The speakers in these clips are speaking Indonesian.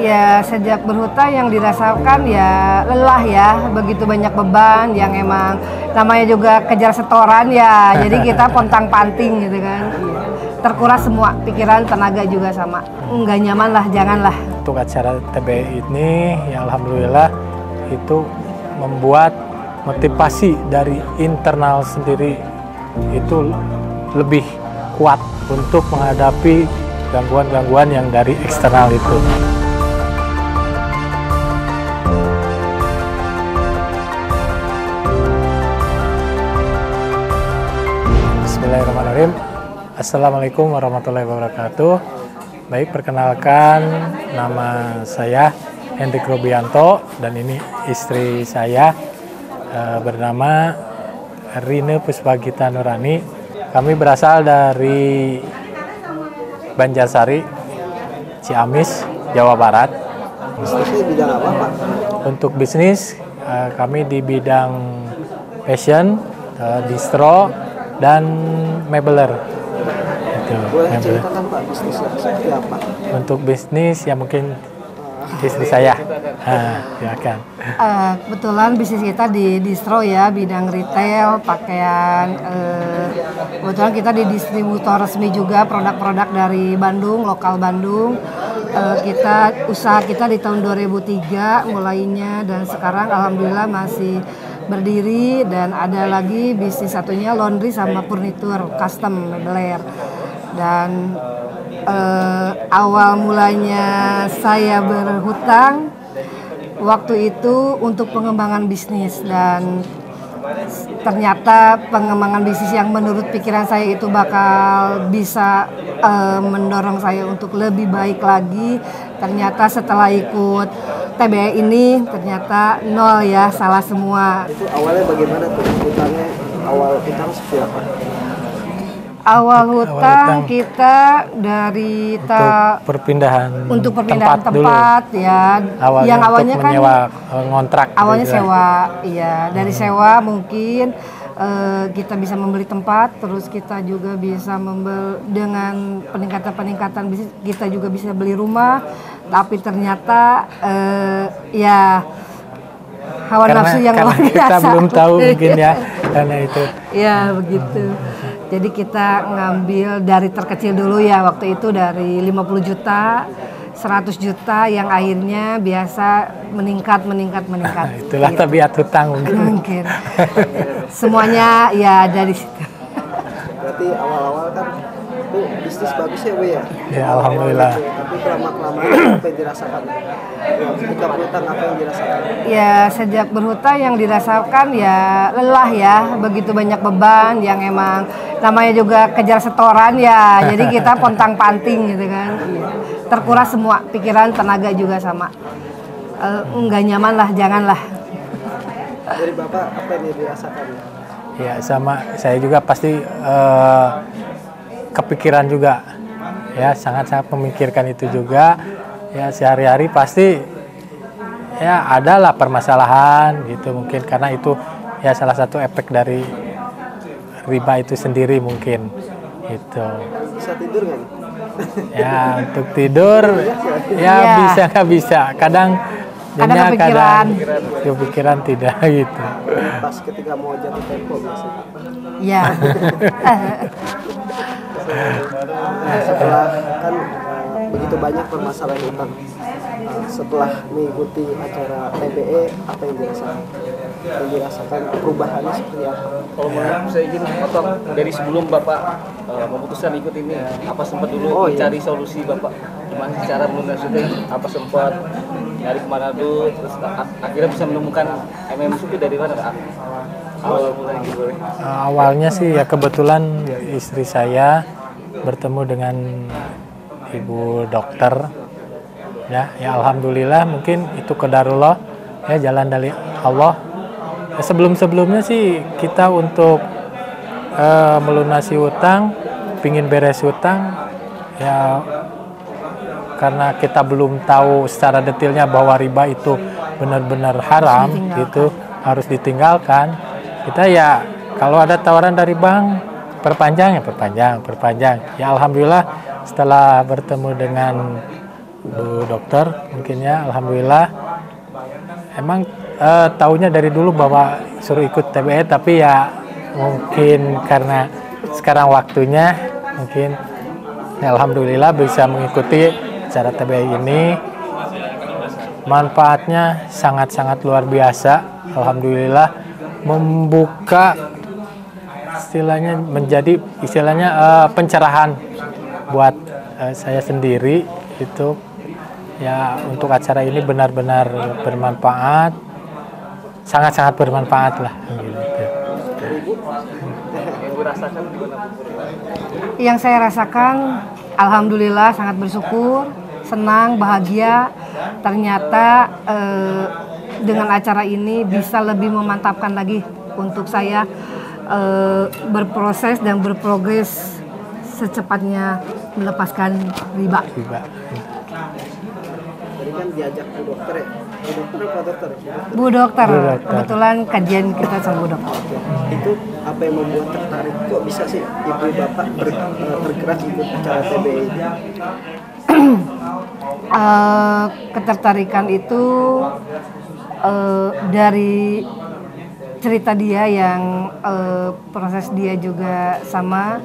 Ya sejak berhutang yang dirasakan ya lelah ya, begitu banyak beban yang emang namanya juga kejar setoran ya, jadi kita pontang-panting gitu kan. Terkuras semua, pikiran, tenaga juga sama. Nggak nyaman lah, janganlah. Untuk acara TBE ini ya alhamdulillah itu membuat motivasi dari internal sendiri itu lebih kuat untuk menghadapi gangguan-gangguan yang dari eksternal itu. Bismillahirrahmanirrahim. Assalamualaikum warahmatullahi wabarakatuh. Baik, perkenalkan nama saya Hendrik Robianto dan ini istri saya bernama Rine Pusbagita Nurani. Kami berasal dari Banjarsari, Ciamis, Jawa Barat. Bisnisnya bidang apa, Pak? Untuk bisnis kami di bidang fashion, distro, dan mebeler. Itu, Boleh ceritakan Pak bisnisnya seperti apa? Untuk bisnis ya mungkin istri saya. Silakan. Kebetulan bisnis kita di distro ya, bidang retail, pakaian. Kebetulan kita di distributor resmi juga produk-produk dari Bandung, lokal Bandung. Usaha kita di tahun 2003 mulainya dan sekarang alhamdulillah masih berdiri, dan ada lagi bisnis satunya laundry sama furnitur custom mebler. Dan awal mulanya saya berhutang waktu itu untuk pengembangan bisnis, dan ternyata pengembangan bisnis yang menurut pikiran saya itu bakal bisa mendorong saya untuk lebih baik lagi. Ternyata setelah ikut TBE ini ternyata nol ya, salah semua. Itu awalnya bagaimana tuh hutangnya? Awal hutang seperti apa? Awal hutang kita dari perpindahan untuk perpindahan tempat ya. Awalnya yang awalnya kan menyewa ngontrak. Awalnya gitu sewa, iya dari sewa mungkin kita bisa membeli tempat, terus kita juga bisa dengan peningkatan bisnis kita juga bisa beli rumah, tapi ternyata ya hawa nafsu yang luar biasa. Kita belum tahu mungkin ya karena itu. Ya begitu. Jadi kita ngambil dari terkecil dulu ya, waktu itu dari 50 juta, 100 juta yang akhirnya biasa meningkat. Itulah gitu. Tabiat hutang mungkin. Semuanya ya dari situ. Berarti awal-awal kan itu bisnis bagus ya, Bu ya? Ya alhamdulillah. Tapi kelamaan apa yang dirasakan? Ketika berhutang apa yang dirasakan? Ya sejak berhutang yang dirasakan ya lelah ya, begitu banyak beban yang emang namanya juga kejar setoran ya, jadi kita pontang-panting gitu kan. Terkuras semua, pikiran, tenaga juga sama. Nggak nyaman lah, janganlah. Dari Bapak apa yang dirasakan? Ya sama, saya juga pasti kepikiran juga, ya sangat-sangat memikirkan itu juga. Ya sehari-hari pasti ya adalah permasalahan gitu mungkin, karena itu ya salah satu efek dari riba itu sendiri mungkin gitu. Bisa tidur nggak? Ya untuk tidur ya bisa nggak bisa, kadang kepikiran tidak gitu. Pas ketika mau jatuh tempo biasanya. Ya. Setelah kan begitu banyak permasalahan hutang, setelah mengikuti acara TBE apa yang dirasakan perubahannya seperti apa? Kalau saya izin potong, dari sebelum Bapak memutuskan ikut ini, apa sempat dulu mencari solusi Bapak gimana sih cara melunasinya? Apa sempat nyari kemana dulu, terus akhirnya bisa menemukan itu dari mana Kak? Awalnya sih ya kebetulan istri saya bertemu dengan ibu dokter ya alhamdulillah, mungkin itu qadarullah ya, jalan dari Allah. Ya, sebelumnya sih kita untuk melunasi hutang, pingin beres hutang ya, karena kita belum tahu secara detailnya bahwa riba itu benar-benar haram gitu, harus ditinggalkan. Kita ya kalau ada tawaran dari bank perpanjang ya perpanjang. Ya alhamdulillah setelah bertemu dengan Bu Dokter mungkin ya, alhamdulillah. Emang taunya dari dulu bahwa suruh ikut TBE, tapi ya mungkin karena sekarang waktunya, mungkin ya, alhamdulillah bisa mengikuti acara TBE ini. Manfaatnya sangat-sangat luar biasa, alhamdulillah, membuka istilahnya menjadi pencerahan buat saya sendiri itu ya. Untuk acara ini benar-benar bermanfaat, sangat-sangat bermanfaat lah gitu. Yang saya rasakan, alhamdulillah sangat bersyukur, senang, bahagia. Ternyata dengan acara ini bisa lebih memantapkan lagi untuk saya berproses dan berprogres secepatnya melepaskan riba. Tadi kan diajak Bu Dokter ya. Bu Dokter apa dokter? Bu Dokter, kebetulan kajian kita sama Bu Dokter. Itu apa yang membuat tertarik? Kok bisa sih ibu bapak tergerak ikut acara TBE ini? Ketertarikan itu dari cerita dia yang proses dia juga sama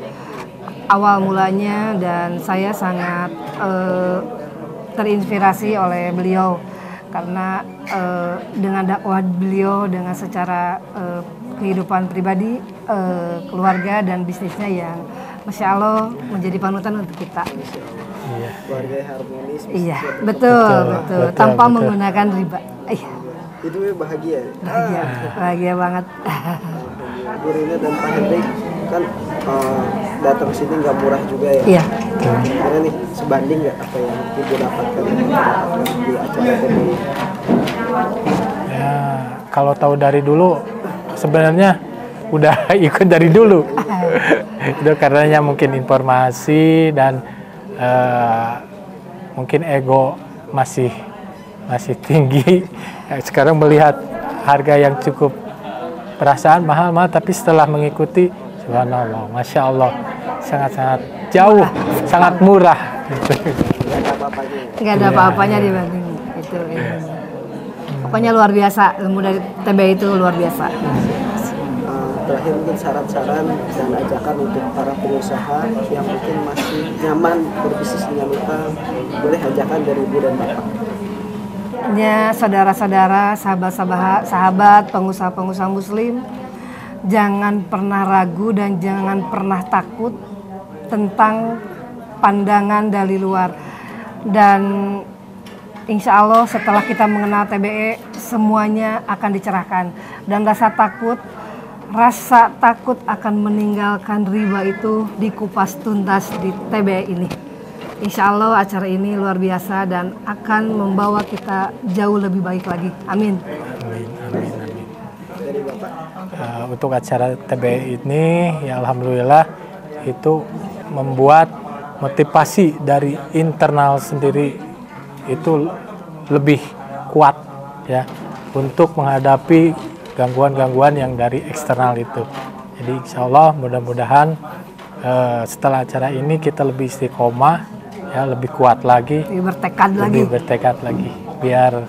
awal mulanya, dan saya sangat terinspirasi oleh beliau karena dengan dakwah beliau, dengan secara kehidupan pribadi, keluarga dan bisnisnya yang Masya Allah menjadi panutan untuk kita. Keluarga harmonis. Iya, betul. Tanpa menggunakan riba. Iya. Itu bahagia. Bahagia banget. Bu Rina dan Pak Hendrik kan datang sini nggak murah juga ya. Iya. Karena nih sebanding nggak apa yang ibu dapatkan di acara TBE? Ya, kalau tahu dari dulu sebenarnya udah ikut dari dulu. Itu karenanya mungkin informasi dan mungkin ego masih tinggi. Sekarang melihat harga yang cukup perasaan mahal, tapi setelah mengikuti, subhanallah, masya Allah, sangat-sangat jauh, sangat murah. Nggak ada apa-apanya dibanding itu. Pokoknya luar biasa, ilmu dari TBE itu luar biasa. Terakhir mungkin saran-saran dan ajakan untuk para pengusaha yang mungkin masih nyaman berbisnis dengan utang, boleh ajakan dari ibu dan bapak. Ya, saudara-saudara, sahabat, pengusaha-pengusaha muslim, jangan pernah ragu dan jangan pernah takut tentang pandangan dari luar. Dan insya Allah setelah kita mengenal TBE, semuanya akan dicerahkan. Dan rasa takut akan meninggalkan riba itu dikupas tuntas di TBE ini. Insya Allah acara ini luar biasa dan akan membawa kita jauh lebih baik lagi. Amin. Amin. Untuk acara TBE ini, ya alhamdulillah itu membuat motivasi dari internal sendiri itu lebih kuat ya untuk menghadapi gangguan-gangguan yang dari eksternal itu. Jadi insya Allah mudah-mudahan setelah acara ini kita lebih istiqomah, ya lebih kuat lagi, lebih bertekad lagi biar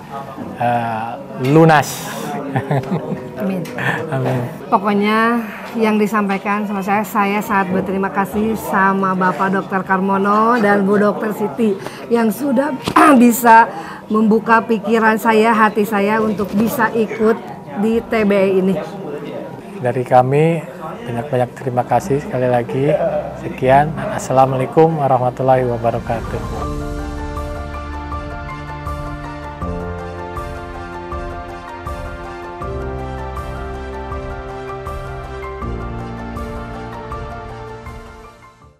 lunas. Amin. Amin. Pokoknya yang disampaikan sama saya sangat berterima kasih sama Bapak Dr. Karmono dan Bu Dr. Siti yang sudah bisa membuka pikiran saya, hati saya untuk bisa ikut di TBE ini. Dari kami banyak-banyak terima kasih sekali lagi. Sekian. Assalamualaikum warahmatullahi wabarakatuh.